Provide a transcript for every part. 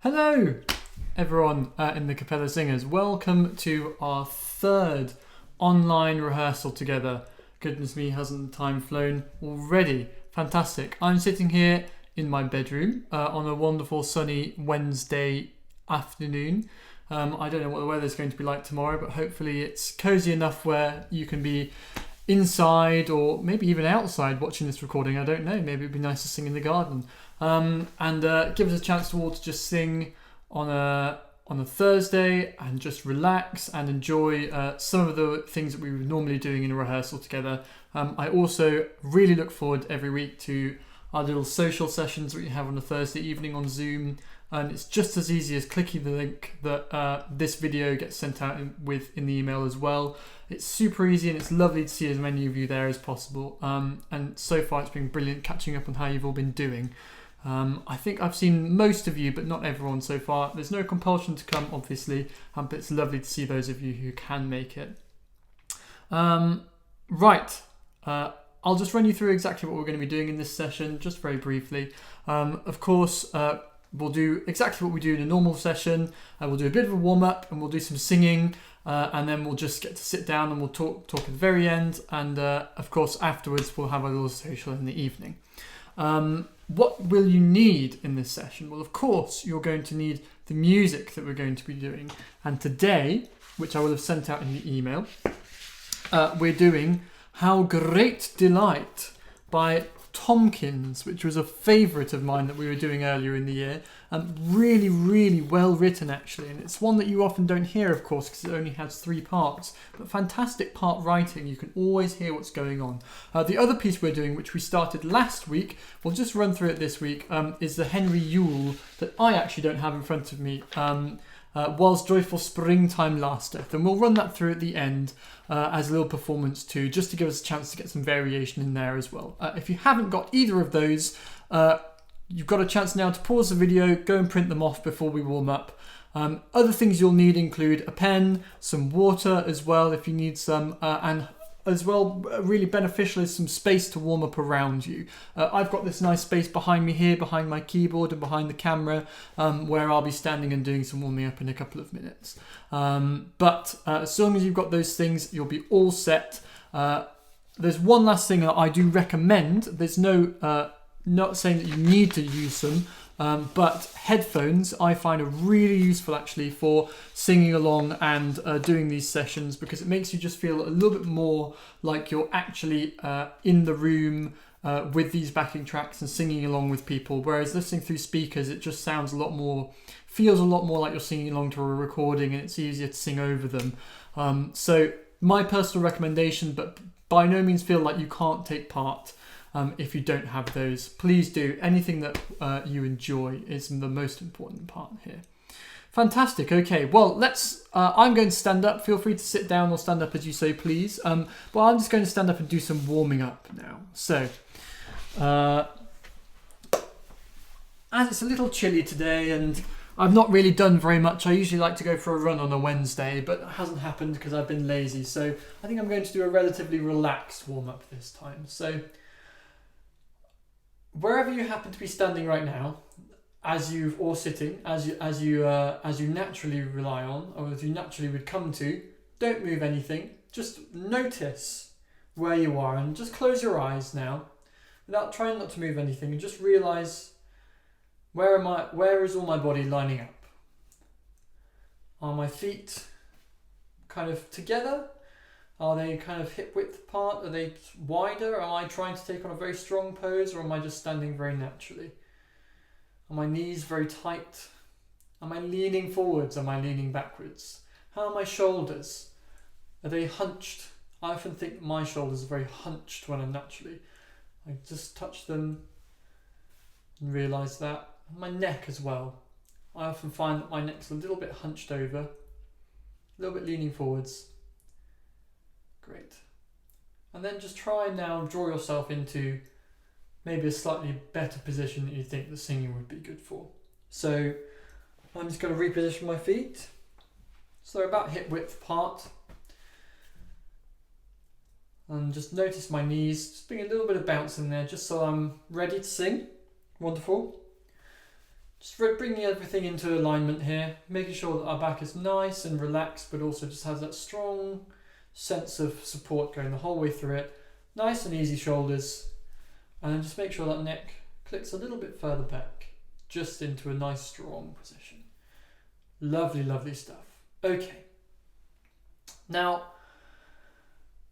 Hello, everyone in the Capella Singers. Welcome to our third online rehearsal together. Goodness me, hasn't the time flown already? Fantastic. I'm sitting here in my bedroom on a wonderful sunny Wednesday afternoon. I don't know what the weather's going to be like tomorrow, but hopefully it's cozy enough where you can be inside or maybe even outside watching this recording. I don't know, maybe it'd be nice to sing in the garden. And give us a chance to all to just sing on a Thursday and just relax and enjoy some of the things that we were normally doing in a rehearsal together. I also really look forward every week to our little social sessions that we have on a Thursday evening on Zoom, and it's just as easy as clicking the link that this video gets sent out in the email as well. It's super easy and it's lovely to see as many of you there as possible, and so far it's been brilliant catching up on how you've all been doing. I think I've seen most of you, but not everyone so far. There's no compulsion to come, obviously, but it's lovely to see those of you who can make it. Right. I'll just run you through exactly what we're going to be doing in this session, just very briefly. Of course, we'll do exactly what we do in a normal session. We'll do a bit of a warm-up and we'll do some singing, and then we'll just get to sit down and we'll talk at the very end. And of course, afterwards, we'll have a little social in the evening. What will you need in this session? Well, of course, you're going to need the music that we're going to be doing. And today, which I will have sent out in the email, we're doing How Great Delight by Tomkins, which was a favourite of mine that we were doing earlier in the year. Really, really well written, actually. And it's one that you often don't hear, of course, because it only has 3 parts. But fantastic part writing. You can always hear what's going on. The other piece we're doing, which we started last week, we'll just run through it this week, is the Henry Yule that I actually don't have in front of me. Whilst Joyful Springtime Lasteth, and we'll run that through at the end as a little performance too, just to give us a chance to get some variation in there as well. If you haven't got either of those, you've got a chance now to pause the video, go and print them off before we warm up. Other things you'll need include a pen, some water as well if you need some, and as well, really beneficial is some space to warm up around you. I've got this nice space behind me here, behind my keyboard and behind the camera, where I'll be standing and doing some warming up in a couple of minutes. But as long as you've got those things, you'll be all set. There's one last thing that I do recommend. There's no, not saying that you need to use them, but headphones I find are really useful actually for singing along and doing these sessions, because it makes you just feel a little bit more like you're actually in the room with these backing tracks and singing along with people, whereas listening through speakers it just feels a lot more like you're singing along to a recording, and it's easier to sing over them. So my personal recommendation, but by no means feel like you can't take part if you don't have those. Please do. Anything that you enjoy is the most important part here. Fantastic. Okay, well, let's. I'm going to stand up. Feel free to sit down or stand up as you so please. But I'm just going to stand up and do some warming up now. So, as it's a little chilly today and I've not really done very much. I usually like to go for a run on a Wednesday, but it hasn't happened because I've been lazy. So I think I'm going to do a relatively relaxed warm up this time. So wherever you happen to be standing right now, or sitting, as you naturally rely on, or as you naturally would come to, don't move anything. Just notice where you are and just close your eyes now, without trying not to move anything, and just realise where is all my body lining up? Are my feet kind of together? Are they kind of hip width apart? Are they wider? Am I trying to take on a very strong pose, or am I just standing very naturally? Are my knees very tight? Am I leaning forwards? Am I leaning backwards? How are my shoulders? Are they hunched? I often think my shoulders are very hunched when I'm naturally. I just touch them and realise that. And my neck as well. I often find that my neck's a little bit hunched over, a little bit leaning forwards. Great. And then just try and now draw yourself into maybe a slightly better position that you think the singing would be good for. So I'm just going to reposition my feet. So they're about hip width apart. And just notice my knees, just being a little bit of bounce in there, just so I'm ready to sing. Wonderful. Just bringing everything into alignment here, making sure that our back is nice and relaxed, but also just has that strong sense of support going the whole way through it. Nice and easy shoulders, and just make sure that neck clicks a little bit further back, just into a nice strong position. Lovely, lovely stuff. Okay. Now,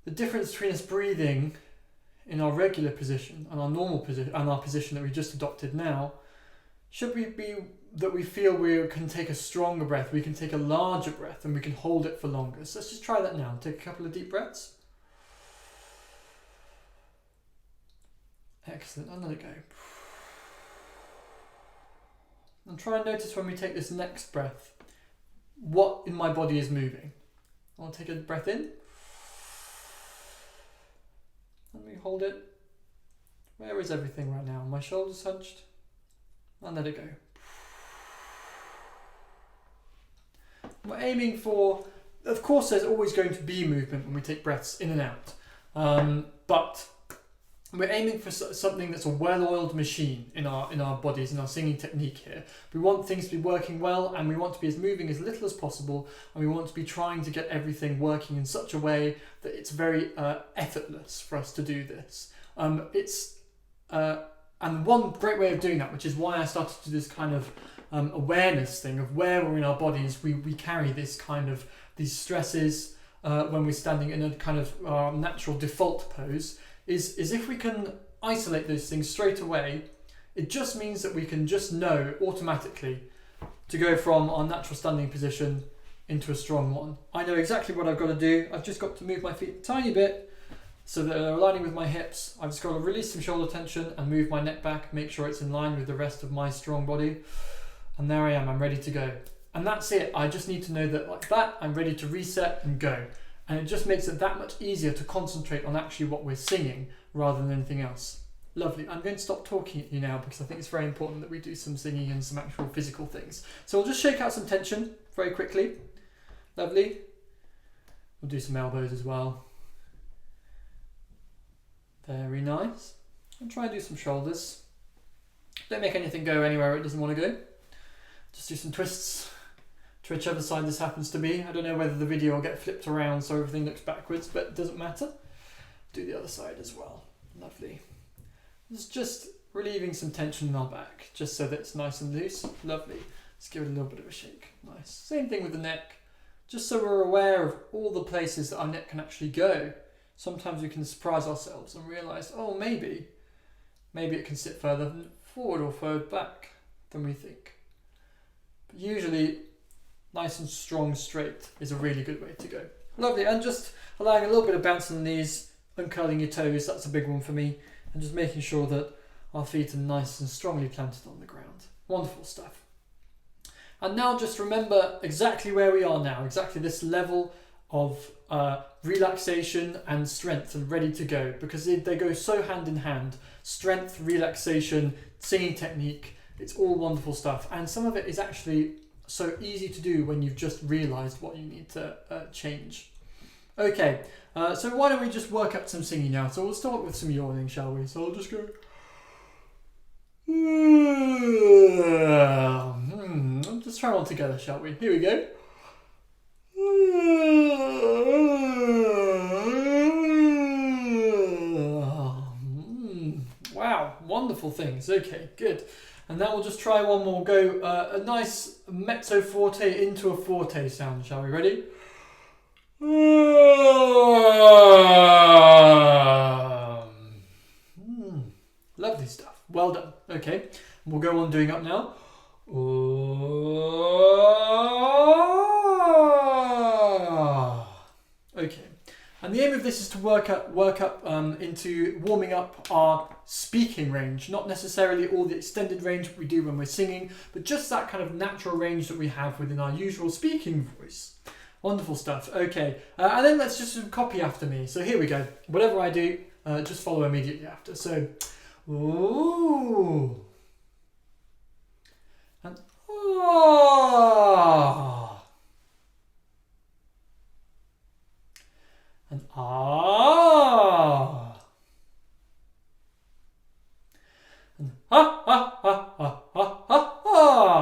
the difference between us breathing in our regular position and our normal position and our position that we just adopted now, should we be that we feel we can take a stronger breath, we can take a larger breath, and we can hold it for longer. So let's just try that now. Take a couple of deep breaths. Excellent, and let it go. And try and notice when we take this next breath, what in my body is moving. I'll take a breath in. And we hold it. Where is everything right now? My shoulders hunched. And let it go. We're aiming for, of course there's always going to be movement when we take breaths in and out. But we're aiming for something that's a well-oiled machine in our bodies, in our singing technique here. We want things to be working well, and we want to be as moving as little as possible, and we want to be trying to get everything working in such a way that it's very effortless for us to do this. And one great way of doing that, which is why I started to do this kind of awareness thing of where we're in our bodies, we carry this kind of, these stresses when we're standing in a kind of natural default pose, is if we can isolate those things straight away, it just means that we can just know automatically to go from our natural standing position into a strong one. I know exactly what I've got to do. I've just got to move my feet a tiny bit so that they're aligning with my hips. I've just got to release some shoulder tension and move my neck back, make sure it's in line with the rest of my strong body. And there I am, I'm ready to go. And that's it. I just need to know that like that, I'm ready to reset and go. And it just makes it that much easier to concentrate on actually what we're singing rather than anything else. Lovely. I'm going to stop talking at you now because I think it's very important that we do some singing and some actual physical things. So we'll just shake out some tension very quickly. Lovely. We'll do some elbows as well. Very nice. And try and do some shoulders. Don't make anything go anywhere it doesn't want to go. Just do some twists to whichever side this happens to be. I don't know whether the video will get flipped around so everything looks backwards, but it doesn't matter. Do the other side as well. Lovely. It's just relieving some tension in our back, just so that it's nice and loose. Lovely. Let's give it a little bit of a shake. Nice. Same thing with the neck. Just so we're aware of all the places that our neck can actually go. Sometimes we can surprise ourselves and realise, oh, maybe it can sit further forward or further back than we think. But usually, nice and strong straight is a really good way to go. Lovely, and just allowing a little bit of bounce on the knees, uncurling your toes, that's a big one for me, and just making sure that our feet are nice and strongly planted on the ground. Wonderful stuff. And now just remember exactly where we are now, exactly this level of relaxation and strength and ready to go, because they go so hand in hand. Strength, relaxation, singing technique, it's all wonderful stuff. And some of it is actually so easy to do when you've just realised what you need to change. Okay, so why don't we just work up some singing now? So we'll start with some yawning, shall we? So I'll just go... Let's try one together, shall we? Here we go. Wow, wonderful things. Okay, good. And now we'll just try one more. Go a nice mezzo forte into a forte sound, shall we? Ready? Lovely stuff. Well done. Okay, we'll go on doing up now. Okay, and the aim of this is to work up into warming up our speaking range, not necessarily all the extended range we do when we're singing, but just that kind of natural range that we have within our usual speaking voice. Wonderful stuff. Okay, and then let's just copy after me. So here we go. Whatever I do, just follow immediately after. So, ooh, and ah, and ah, and ha ha ha ha ha ha ha.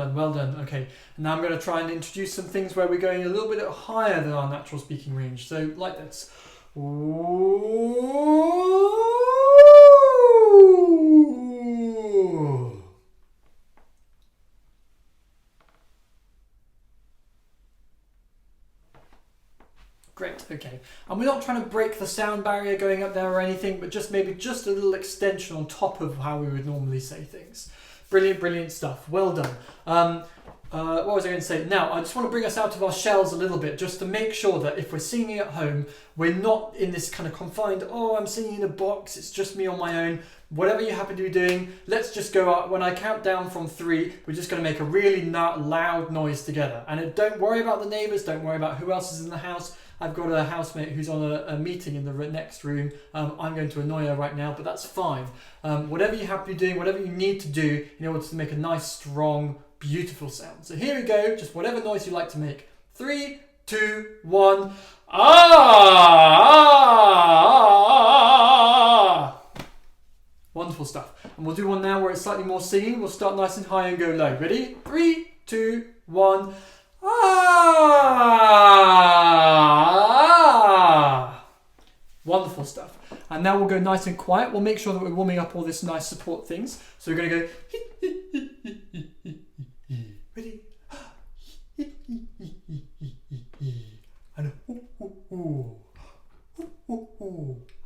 done, well done. Okay, and now I'm going to try and introduce some things where we're going a little bit higher than our natural speaking range. So like this. Ooh. Great, okay. And we're not trying to break the sound barrier going up there or anything, but just maybe just a little extension on top of how we would normally say things. Brilliant, brilliant stuff. Well done. What was I going to say? Now, I just want to bring us out of our shells a little bit, just to make sure that if we're singing at home, we're not in this kind of confined, oh, I'm singing in a box, it's just me on my own. Whatever you happen to be doing, let's just go out. When I count down from 3, we're just going to make a really loud noise together. And don't worry about the neighbours, don't worry about who else is in the house. I've got a housemate who's on a meeting in the next room. I'm going to annoy her right now, but that's fine. Whatever you have to be doing, whatever you need to do in order to make a nice, strong, beautiful sound. So here we go, just whatever noise you like to make. 3, 2, 1. Ah! Wonderful stuff. And we'll do one now where it's slightly more singing. We'll start nice and high and go low. Ready? 3, 2, 1. Ah! Wonderful stuff. And now we'll go nice and quiet. We'll make sure that we're warming up all this nice support things. So we're going to go. Ready? And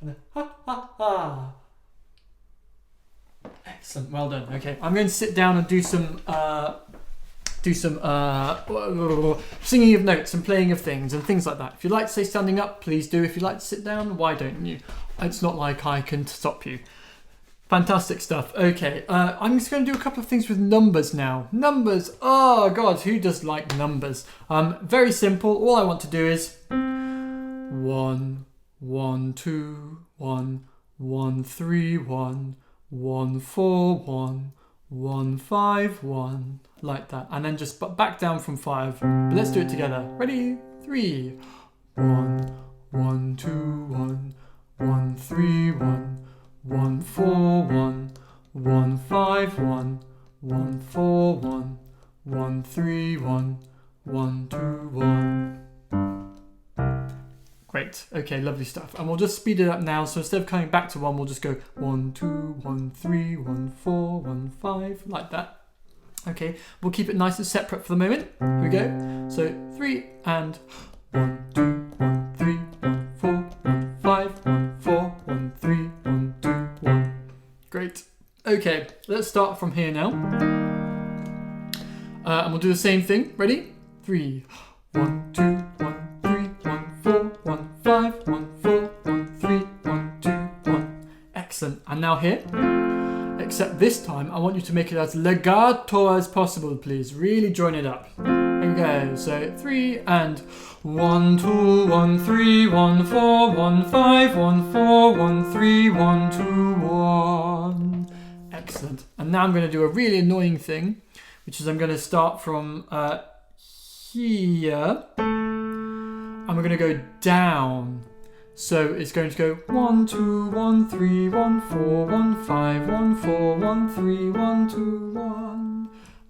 and ha ha ha. Excellent. Well done. Okay, I'm going to sit down and do some singing of notes and playing of things and things like that. If you'd like to say standing up, please do. If you'd like to sit down, why don't you? It's not like I can stop you. Fantastic stuff. Okay, I'm just going to do a couple of things with numbers now. Numbers. Oh God, who does like numbers? Very simple. All I want to do is 1, 1, 2, 1, 1, 3, 1, 1, 4, 1, 1, 5, 1, like that, and then just back down from 5. But let's do it together. Ready? 3, 1, 1, 2, 1, 1, 3, 1, 1, 4, 1, 1, 5, 1, 1, 4, 1, 1, 3, 1, 1, 2, 1. Great. Okay, lovely stuff. And we'll just speed it up now. So instead of coming back to 1, we'll just go 1, 2, 1, 3, 1, 4, 1, 5, like that. Okay, we'll keep it nice and separate for the moment. Here we go. So 3 and 1, 2, 1, 3, 1, 4, 1, 5, 1, 4, 1, 3, 1, 2, 1. Great. Okay, let's start from here now. And we'll do the same thing. Ready? 3, 1, 2, 1, 3, 1, 4, 1, 5, 1, 4, 1, 3, 1, 2, 1. Excellent. And now here. Except this time, I want you to make it as legato as possible, please. Really join it up. Here we go. So 3 and 1, 2, 1, 3, 1, 4, 1, 5, 1, 4, 1, 3, 1, 2, 1. Excellent. And now I'm going to do a really annoying thing, which is I'm going to start from here, and we're going to go down. So it's going to go 1, 2, 1, 3, 1, 4, 1, 5, 1, 4, 1, 3, 1, 2,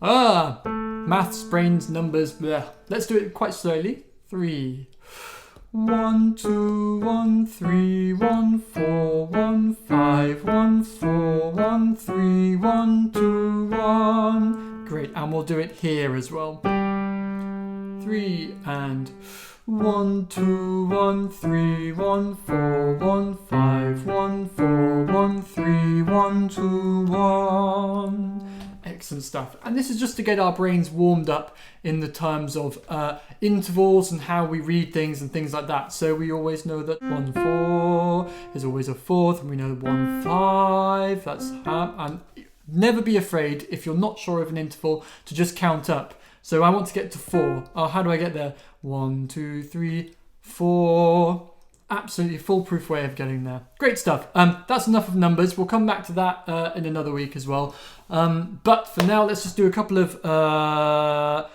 1. Maths, brains, numbers, bleh. Let's do it quite slowly. 3, 1, 2, 1, 3, 1, 4, 1, 5, 1, 4, 1, 3, 1, 2, 1. Great, and we'll do it here as well. 3 and 1, 2, 1, 3, 1, 4, 1, 5, 1, 4, 1, 3, 1, 2, 1. Excellent stuff. And this is just to get our brains warmed up in the terms of intervals and how we read things and things like that. So we always know that 1, 4 is always a fourth, and we know 1, 5, that's half. And never be afraid, if you're not sure of an interval, to just count up. So I want to get to 4. Oh, how do I get there? 1, 2, 3, 4. Absolutely foolproof way of getting there. Great stuff. That's enough of numbers. We'll come back to that in another week as well. But for now, let's just do a couple of Bella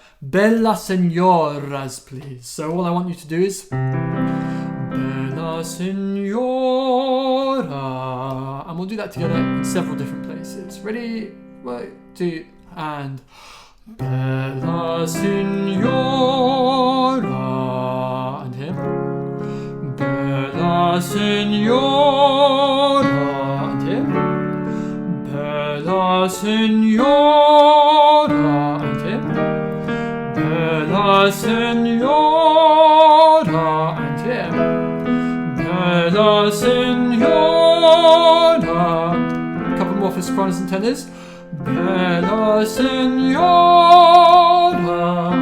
Signoras, please. So all I want you to do is Bella Signora. And we'll do that together in several different places. Ready? 1, 2, and Bella Signora, and here. Bella Signora, and here. Bella Signora, and here. Bella Signora, and here. Bella Signora. A couple more for sopranos and tenors. Bella Signora,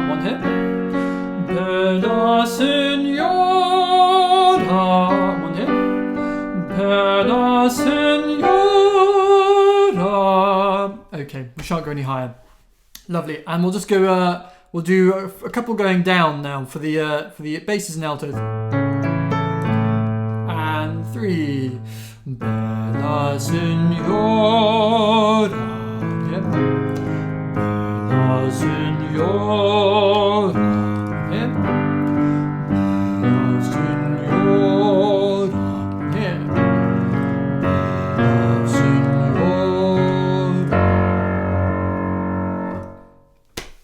one hit. Bella Signora, one hit. Bella Signora. Okay, we shan't go any higher. Lovely, and we'll just go. We'll do a couple going down now for the basses and altos. And 3. Bella Signora. Bella Signora, yeah. Bella Signora, yeah. Bella Signora.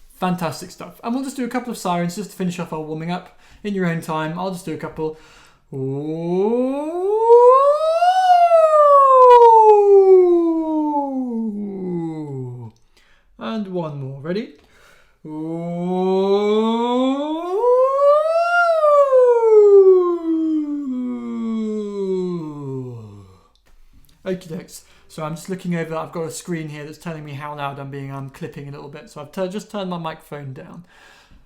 Fantastic stuff. And we'll just do a couple of sirens just to finish off our warming up in your own time. I'll just do a couple. Ooh. And one more. Ready? Okie dokes. So I'm just looking over. I've got a screen here that's telling me how loud I'm clipping a little bit. So I've just turned my microphone down.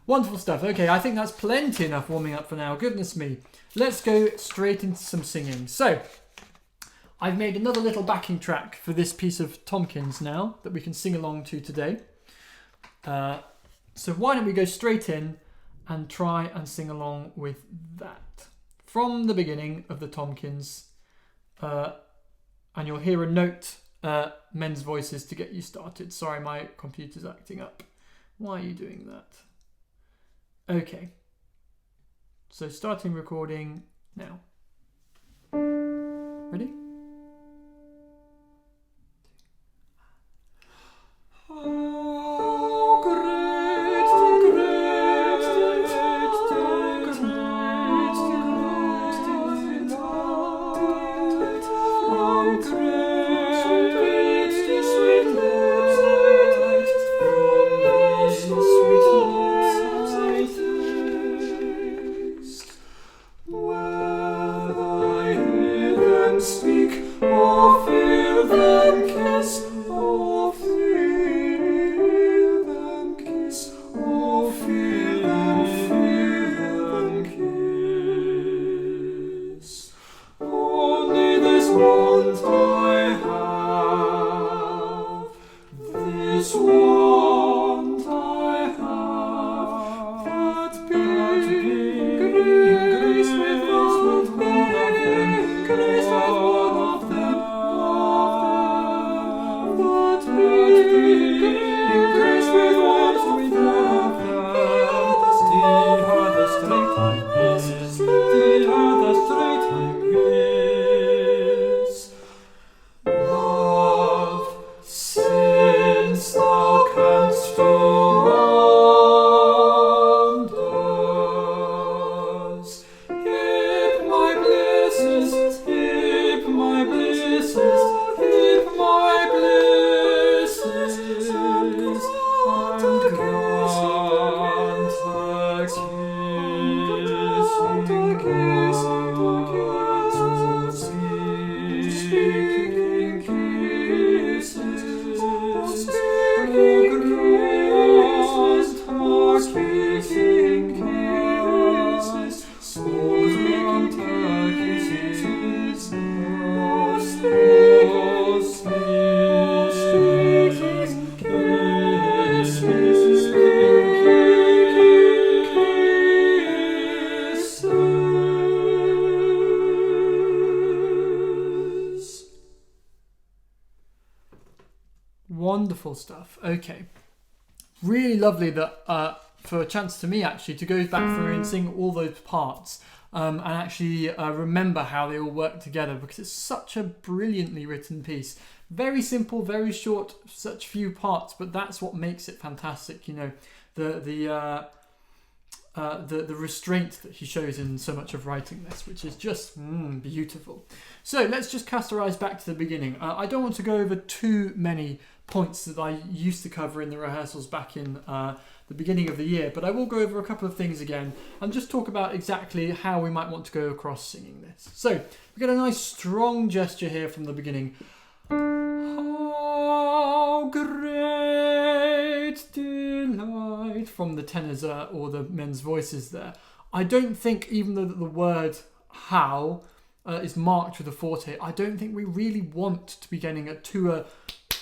Wonderful stuff. Okay, I think that's plenty enough warming up for now. Goodness me. Let's go straight into some singing. So I've made another little backing track for this piece of Tompkins now that we can sing along to today. So why don't we go straight in and try and sing along with that. From the beginning of the Tompkins, and you'll hear a note, men's voices to get you started. Sorry, my computer's acting up. Why are you doing that? Okay. So starting recording now. Ready? Wonderful stuff. Okay. Really lovely that for a chance to me actually to go back through and sing all those parts. and actually remember how they all work together, because it's such a brilliantly written piece. Very simple, very short, such few parts, but that's what makes it fantastic. You know, the restraint that he shows in so much of writing this, which is just beautiful. So let's just cast our eyes back to the beginning. I don't want to go over too many points that I used to cover in the rehearsals back in the beginning of the year, but I will go over a couple of things again and just talk about exactly how we might want to go across singing this. So we get a nice strong gesture here from the beginning. How great delight, from the tenors or the men's voices there. I don't think, even though the word how is marked with a forte, I don't think we really want to be getting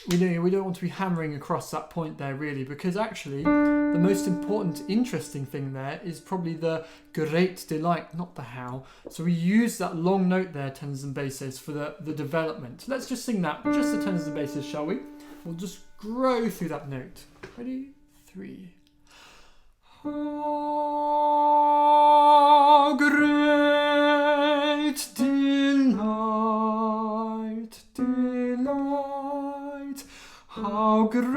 we don't want to be hammering across that point there, really, because actually the most important, interesting thing there is probably the great delight, not the how. So we use that long note there, tenors and basses, for the development. Let's just sing that, just the tenors and basses, shall we? We'll just grow through that note. Ready? 3. How great delight, delight, how great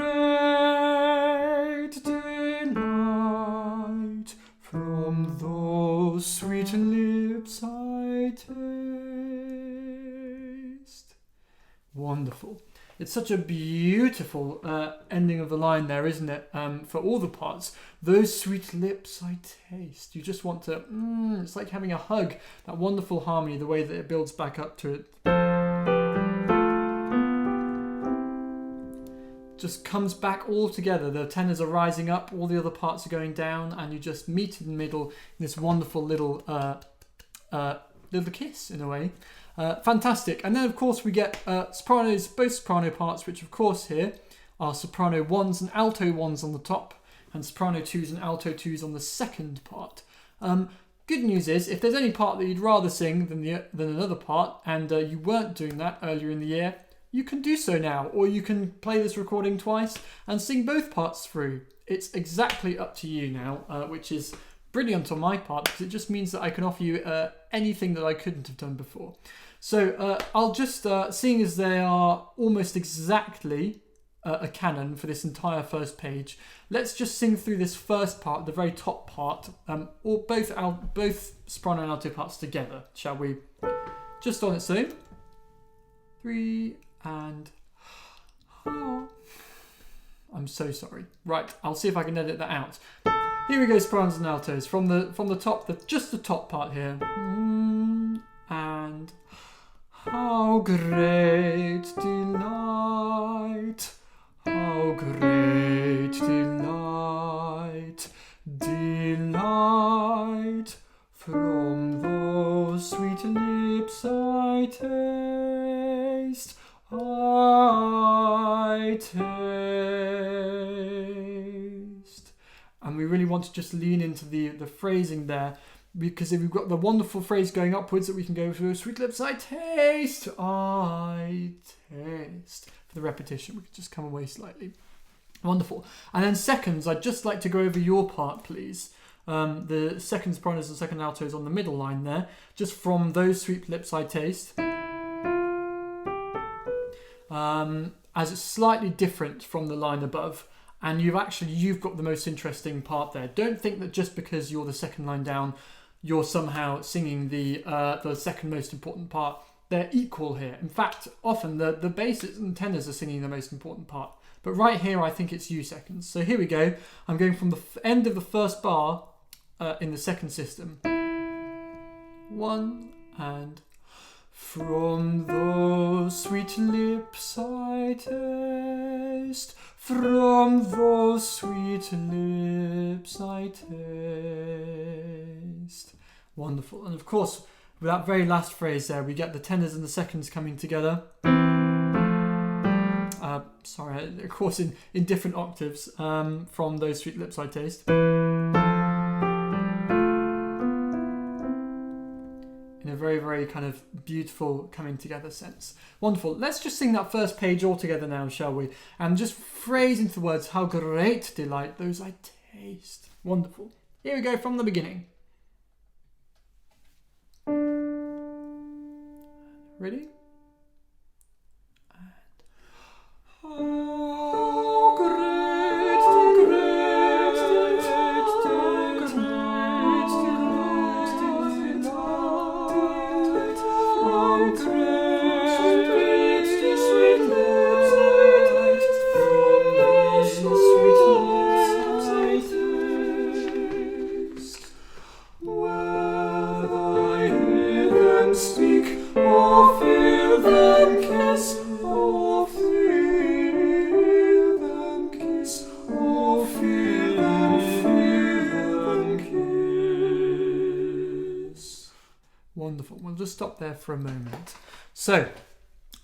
delight from those sweet lips I taste. Wonderful. It's such a beautiful ending of the line there, isn't it? For all the parts. Those sweet lips I taste. You just want to, it's like having a hug. That wonderful harmony, the way that it builds back up to it. Just comes back all together. The tenors are rising up, all the other parts are going down, and you just meet in the middle in this wonderful little kiss, in a way. Fantastic. And then, of course, we get sopranos, both soprano parts, which, of course, here are soprano 1s and alto 1s on the top, and soprano 2s and alto 2s on the second part. Good news is, if there's any part that you'd rather sing than another part, and you weren't doing that earlier in the year, you can do so now, or you can play this recording twice and sing both parts through. It's exactly up to you now, which is brilliant on my part, because it just means that I can offer you anything that I couldn't have done before. So I'll just, seeing as they are almost exactly a canon for this entire first page, let's just sing through this first part, the very top part, or both soprano and alto parts together, shall we? Just on its own. 3 and... Oh. I'm so sorry. Right, I'll see if I can edit that out. Here we go, sopranos and altos. From the top, just the top part here. And how great delight, how great delight, delight from those sweet lips I taste, I taste. And we really want to just lean into the phrasing there, because if we've got the wonderful phrase going upwards that we can go through, sweet lips I taste, I taste. For the repetition, we could just come away slightly. Wonderful. And then seconds, I'd just like to go over your part, please. The second sopranos and second altos on the middle line there, just from those sweet lips I taste. As it's slightly different from the line above. And you've got the most interesting part there. Don't think that just because you're the second line down, you're somehow singing the second most important part. They're equal here. In fact, often the basses and tenors are singing the most important part. But right here, I think it's you seconds. So here we go. I'm going from the end of the first bar in the second system. 1 and... From those sweet lips I taste, from those sweet lips I taste. Wonderful. And of course, with that very last phrase there, we get the tenors and the seconds coming together. Of course, in different octaves from those sweet lips I taste. In a very, very kind of beautiful coming together sense. Wonderful. Let's just sing that first page all together now, shall we? And just phrase into the words, how great delight those I taste. Wonderful. Here we go from the beginning. Ready? Wonderful. We'll just stop there for a moment. So,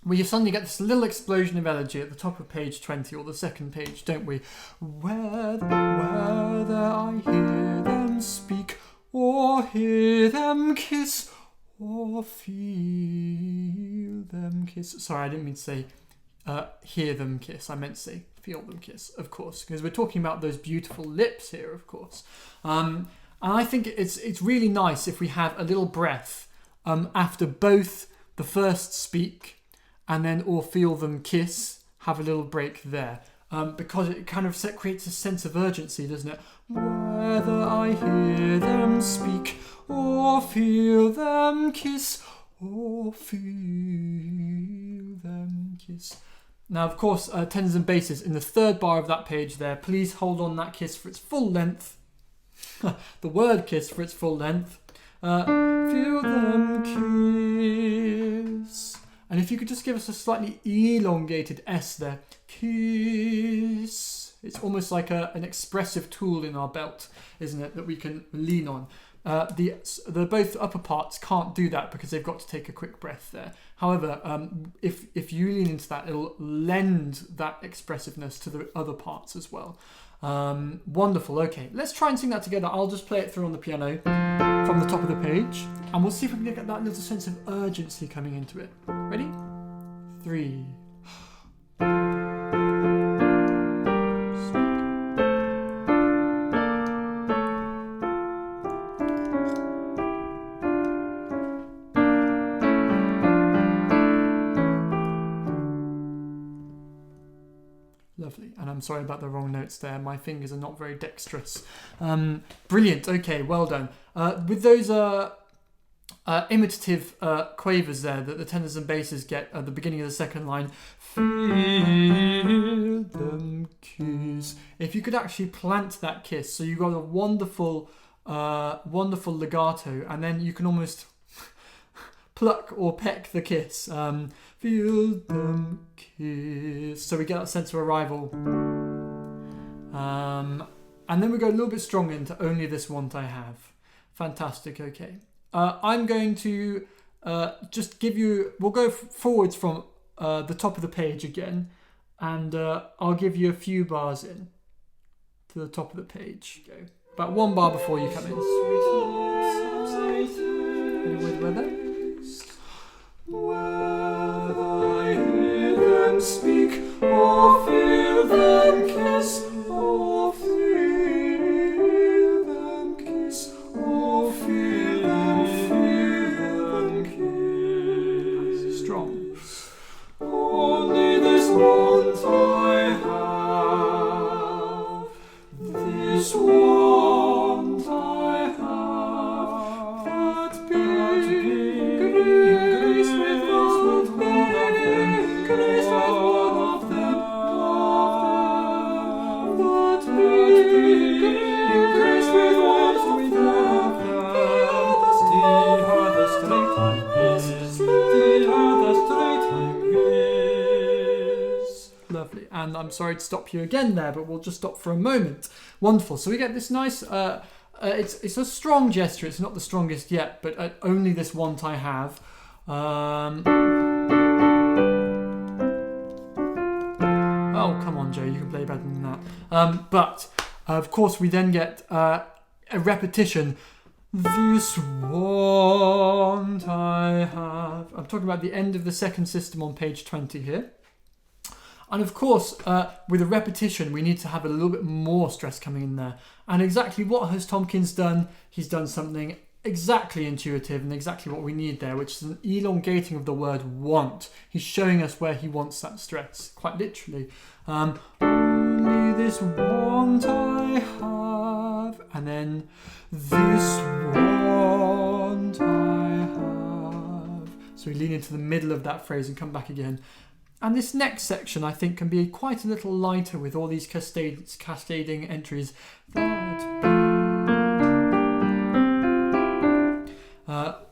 we suddenly get this little explosion of energy at the top of page 20, or the second page, don't we? Whether I hear them speak, or hear them kiss, or feel them kiss. Sorry, I didn't mean to say hear them kiss. I meant to say feel them kiss, of course, because we're talking about those beautiful lips here, of course. And I think it's really nice if we have a little breath after both the first speak and then or feel them kiss, have a little break there. Because it kind of creates a sense of urgency, doesn't it? Whether I hear them speak or feel them kiss or feel them kiss. Now, of course, tenors and basses in the third bar of that page there. Please hold on that kiss for its full length. The word kiss for its full length. Feel them kiss. And if you could just give us a slightly elongated S there. Kiss. It's almost like an expressive tool in our belt, isn't it, that we can lean on. The both upper parts can't do that because they've got to take a quick breath there. However, if you lean into that, it'll lend that expressiveness to the other parts as well. Wonderful. Okay, let's try and sing that together. I'll just play it through on the piano from the top of the page, and we'll see if we can get that little sense of urgency coming into it. Ready? 3. Lovely, and I'm sorry about the wrong notes there. My fingers are not very dexterous. Brilliant. Okay, well done. With those imitative quavers there that the tenors and basses get at the beginning of the second line, feel them kiss. If you could actually plant that kiss, so you've got a wonderful legato, and then you can almost pluck or peck the kiss. Feel them kiss. So we get that sense of arrival. And then we go a little bit stronger into only this want I have. Fantastic, okay. I'm going to just give you... We'll go forwards from the top of the page again. And I'll give you a few bars in to the top of the page. Go. About one bar before you come in. Any word about that? Whether I hear them speak or feel them kiss or feel them kiss or feel them kiss. Strong. Only this want I have. This want I have. That be grace with one of them, grace with one of them, that be grace with one of them. The straight time is, the straight time is. Lovely, and I'm sorry to stop you again there, but we'll just stop for a moment. Wonderful. So we get this nice. It's a strong gesture. It's not the strongest yet, but only this want I have. Oh, come on, Joe. You can play better than that. But of course, we then get a repetition. This want I have. I'm talking about the end of the second system on page 20 here. And of course, with a repetition, we need to have a little bit more stress coming in there. And exactly what has Tomkins done? He's done something exactly intuitive and exactly what we need there, which is an elongating of the word want. He's showing us where he wants that stress, quite literally. Only this want I have, and then this want I have. So we lean into the middle of that phrase and come back again. And this next section, I think, can be quite a little lighter with all these cascading entries.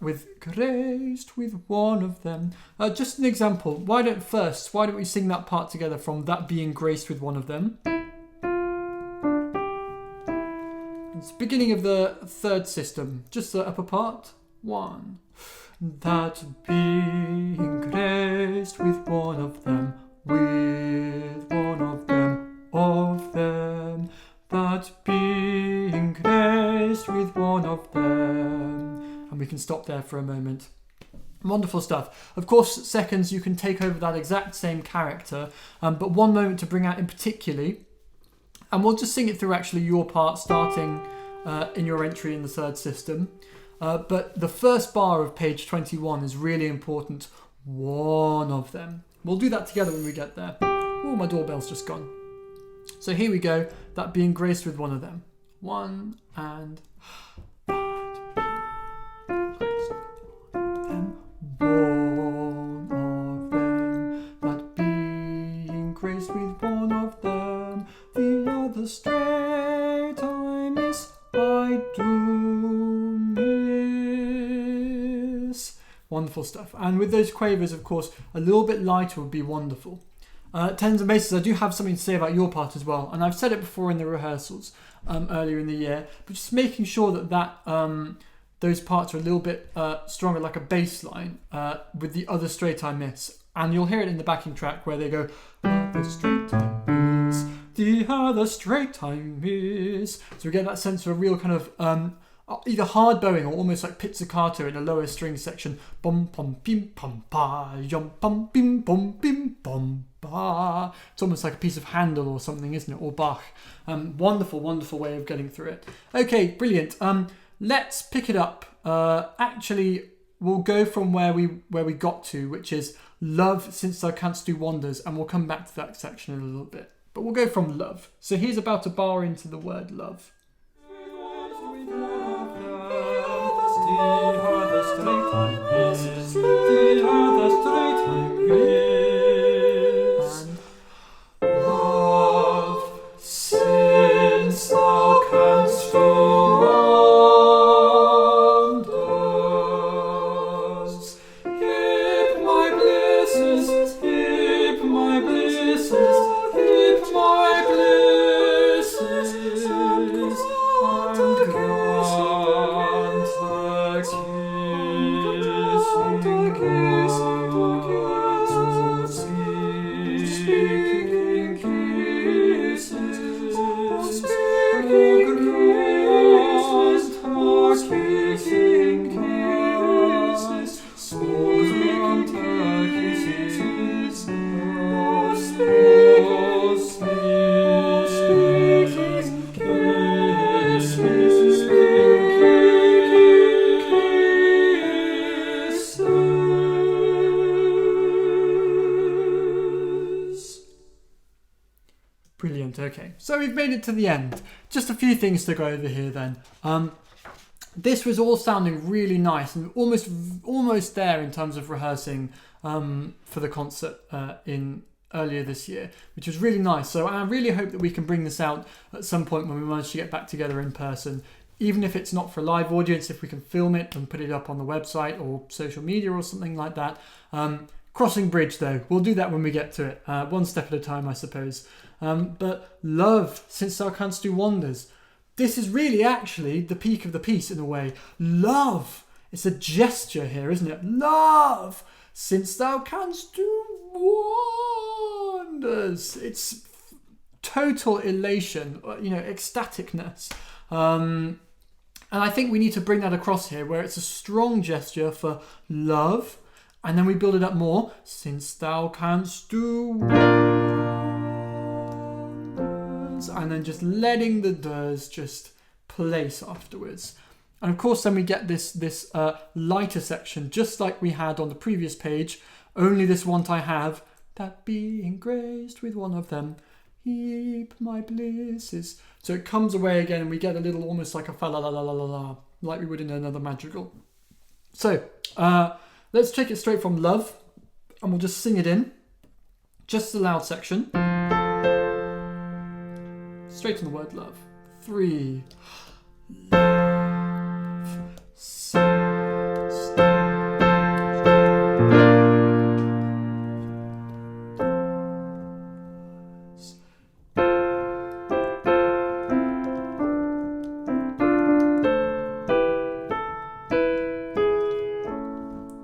With graced with one of them. Just an example. Why don't we sing that part together from that being graced with one of them? It's the beginning of the third system. Just the upper part. 1. That being graced with one of them, that being graced with one of them. And we can stop there for a moment. Wonderful stuff. Of course, seconds, you can take over that exact same character, but one moment to bring out in particularly, and we'll just sing it through actually your part, starting in your entry in the third system. But the first bar of page 21 is really important. One of them. We'll do that together when we get there. Oh, my doorbell's just gone. So here we go. That being graced with one of them. 1 and... straight I miss, I do miss. Wonderful stuff. And with those quavers, of course, a little bit lighter would be wonderful. Tens and basses, I do have something to say about your part as well. And I've said it before in the rehearsals earlier in the year, but just making sure that those parts are a little bit stronger, like a bass line, with the other straight I miss. And you'll hear it in the backing track where they go, the straight I miss, the other straight I miss. So we get that sense of a real kind of either hard bowing or almost like pizzicato in a lower string section. Bum pum bim pum pa, yum pum bim pum bim pum pa. It's almost like a piece of Handel or something, isn't it? Or Bach. Wonderful, wonderful way of getting through it. Okay, brilliant. Let's pick it up. Actually, we'll go from where we got to, which is love since thou canst do wonders, and we'll come back to that section in a little bit. But we'll go from love. So here's about a bar into the word love. And love since thou canst do wonders, heap my blisses, heap my blisses, heap my blisses, and grant the speaking kisses, speaking kisses, speaking kisses, speaking kisses, Brilliant, okay. So we've made it to the end. Just a few things to go over here then. This was all sounding really nice and almost there in terms of rehearsing for the concert in earlier this year, which was really nice. So I really hope that we can bring this out at some point when we manage to get back together in person, even if it's not for a live audience, if we can film it and put it up on the website or social media or something like that. Crossing bridge though, we'll do that when we get to it, one step at a time I suppose. But love since thou canst do wonders. This is really actually the peak of the piece in a way. Love. It's a gesture here, isn't it? Love since thou canst do wonders. It's total elation, ecstaticness. And I think we need to bring that across here where it's a strong gesture for love. And then we build it up more. Since thou canst do wonders. And then just letting the does just place afterwards. And of course, then we get this lighter section, just like we had on the previous page. Only this want I have, that being graced with one of them, heap my blisses. So it comes away again, and we get a little, almost like a fa la la la la la la, like we would in another madrigal. So let's take it straight from love, and we'll just sing it in. Just the loud section. Straight on the word love. 3.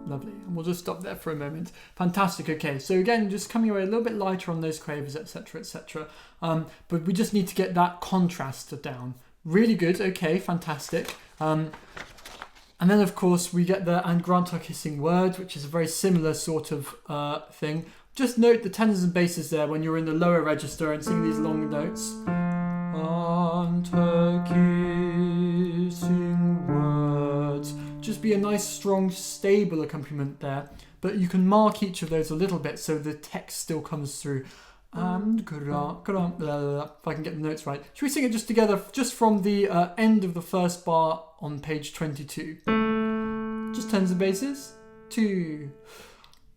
Lovely, and we'll just stop there for a moment. Fantastic. Okay, so again, just coming away a little bit lighter on those quavers, etc., etc. But we just need to get that contrast down. Really good. Okay, fantastic. And then, of course, we get the and grant our kissing word, which is a very similar sort of thing. Just note the tenors and basses there when you're in the lower register and sing these long notes. And her kissing words. Just be a nice, strong, stable accompaniment there. But you can mark each of those a little bit so the text still comes through. And grant, if I can get the notes right. Should we sing it just together, just from the end of the first bar on page 22? Just tenors and basses. 2.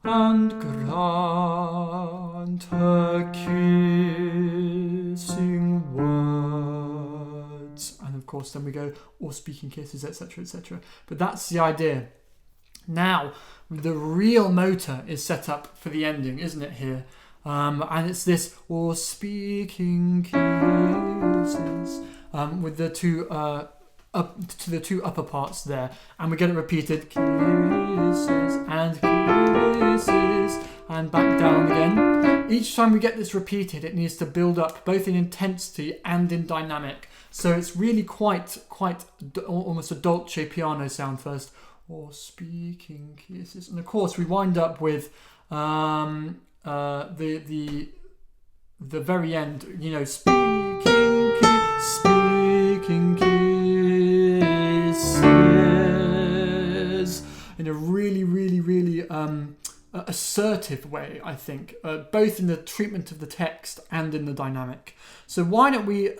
And grant her kissing words. And of course then we go, or speaking kisses, etc., etc. But that's the idea. Now, the real motor is set up for the ending, isn't it, here? And it's this, or speaking kisses, with the two up to the two upper parts there, and we get it repeated, kisses and kisses, and back down again. Each time we get this repeated, it needs to build up both in intensity and in dynamic. So it's really quite almost a dolce piano sound first, or speaking kisses, and of course we wind up with the very end, you know, speaking kisses, in a really assertive way, I think, both in the treatment of the text and in the dynamic. So why don't we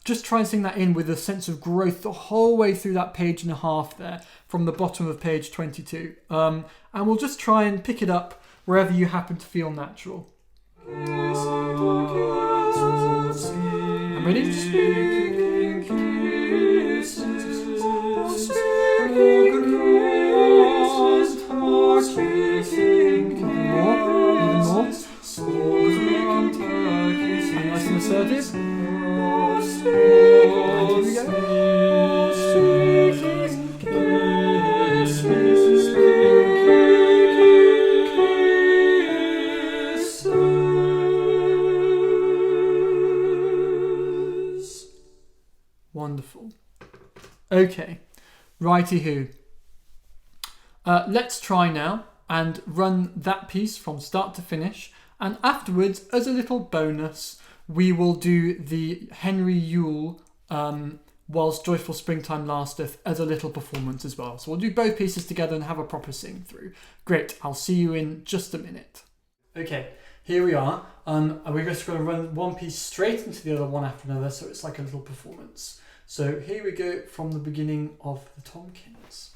just try and sing that in with a sense of growth the whole way through that page and a half there, from the bottom of page 22. And we'll just try and pick it up wherever you happen to feel natural. I'm ready? Speaking kisses, speaking nice and assertive. Wonderful. Okay, righty-hoo. Let's try now and run that piece from start to finish, and afterwards, as a little bonus, we will do the Henry Yule Whilst Joyful Springtime Lasteth as a little performance as well. So we'll do both pieces together and have a proper sing through. Great, I'll see you in just a minute. Okay, here we are. We're just going to run one piece straight into the other, one after another, so it's like a little performance. So here we go from the beginning of the Tomkins.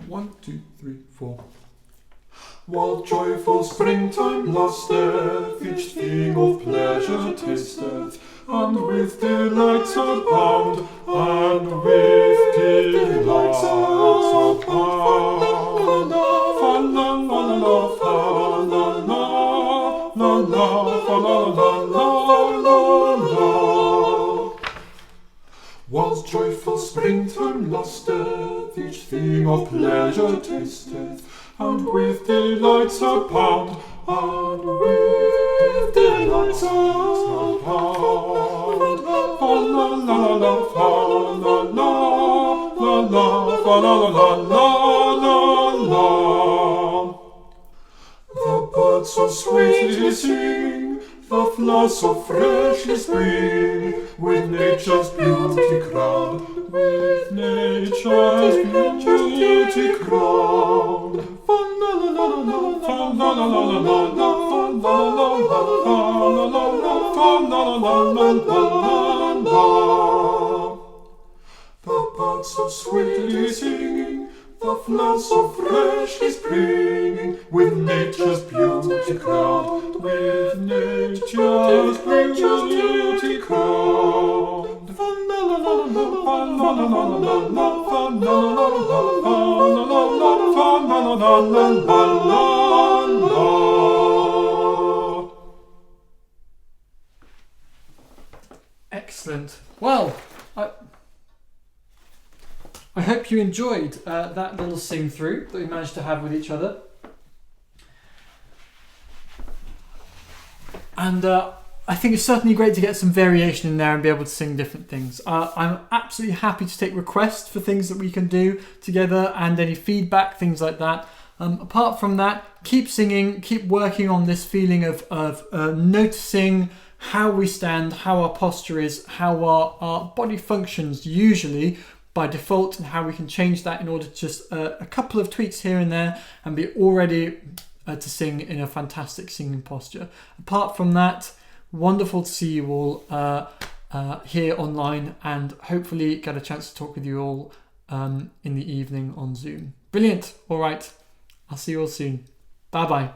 1, 2, 3, 4. While joyful springtime lasteth, each thing of pleasure tasteth, and with delights abound, and with delights abound. Fa la la la, fa la la, la la, fa la la la la. Whilst joyful springtime lasteth, each thing of pleasure tasteth, and with delights abound, and with delights abound. Fa la la la, fa la la, la la, fa la la la la. The birds so sweetly sing, the flowers so freshly spring, with nature's beauty crowned, with nature's beauty crowned. Fa la la la la, fa la la la la la, fa la la la la, fa la la la la. The birds so sweetly singing, the flowers so freshly springing, with nature's beauty crowned, with nature's beauty crowned. Fa la la la la, fa la la la la, fa la la la la, fa la la la. Excellent. Well, I hope you enjoyed that little sing through that we managed to have with each other. And I think it's certainly great to get some variation in there and be able to sing different things. I'm absolutely happy to take requests for things that we can do together and any feedback, things like that. Apart from that, keep singing, keep working on this feeling of noticing how we stand, how our posture is, how our body functions usually by default, and how we can change that in order to just a couple of tweaks here and there and be all ready to sing in a fantastic singing posture. Apart from that, wonderful to see you all here online, and hopefully get a chance to talk with you all in the evening on Zoom. Brilliant. All right. I'll see you all soon. Bye bye.